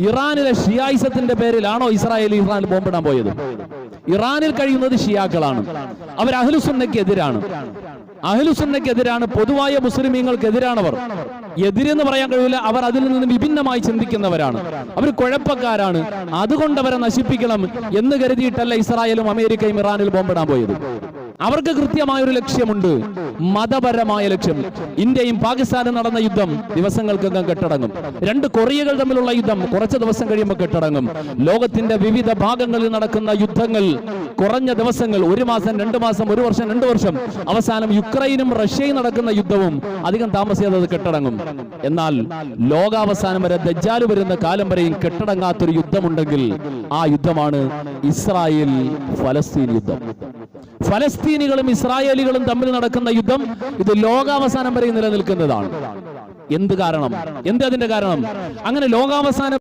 ഇറാനിലെ ഷിയായിസത്തിന്റെ പേരിലാണോ ഇസ്രായേൽ ബോംബിടാൻ പോയത്? ഇറാനിൽ കഴിയുന്നത് ഷിയാക്കളാണ്. അവർ അഹ്ലുസുന്നയ്ക്ക് എതിരാണ്. അഹ്ലുസുന്നയ്ക്കെതിരാണ്, പൊതുവായ മുസ്ലിമീങ്ങൾക്കെതിരാണവർ. എതിരെന്ന് പറയാൻ കഴിയില്ല, അവർ അതിൽ നിന്ന് വിഭിന്നമായി ചിന്തിക്കുന്നവരാണ്, അവർ കുഴപ്പക്കാരാണ്. അതുകൊണ്ട് അവരെ നശിപ്പിക്കണം എന്ന് കരുതിയിട്ടല്ല ഇസ്രായേലും അമേരിക്കയും ഇറാനിൽ ബോംബിടാൻ പോയത്. അവർക്ക് കൃത്യമായൊരു ലക്ഷ്യമുണ്ട്, മതപരമായ ലക്ഷ്യം. ഇന്ത്യയും പാകിസ്ഥാനും നടന്ന യുദ്ധം ദിവസങ്ങൾക്കകം കെട്ടടങ്ങും. രണ്ട് കൊറിയകൾ തമ്മിലുള്ള യുദ്ധം കുറച്ച് ദിവസം കഴിയുമ്പോൾ കെട്ടടങ്ങും. ലോകത്തിന്റെ വിവിധ ഭാഗങ്ങളിൽ നടക്കുന്ന യുദ്ധങ്ങൾ കുറഞ്ഞ ദിവസങ്ങൾ, 1 മാസം 2 മാസം 1 വർഷം 2 വർഷം, അവസാനം യുക്രൈനും റഷ്യയും നടക്കുന്ന യുദ്ധവും അധികം താമസിയാതെ അത് കെട്ടടങ്ങും. എന്നാൽ ലോകാവസാനം വരെ, ദജ്ജാല് വരുന്ന കാലം വരെയും കെട്ടടങ്ങാത്തൊരു യുദ്ധമുണ്ടെങ്കിൽ ആ യുദ്ധമാണ് ഇസ്രായേൽ ഫലസ്തീൻ യുദ്ധം. ഫലസ്തീനികളും ഇസ്രായേലികളും തമ്മിൽ നടക്കുന്ന യുദ്ധം ഇത് ലോകാവസാനം വരെ നിലനിൽക്കുന്നതാണ്. എന്ത് കാരണം? അതിന്റെ കാരണം? അങ്ങനെ ലോകാവസാനം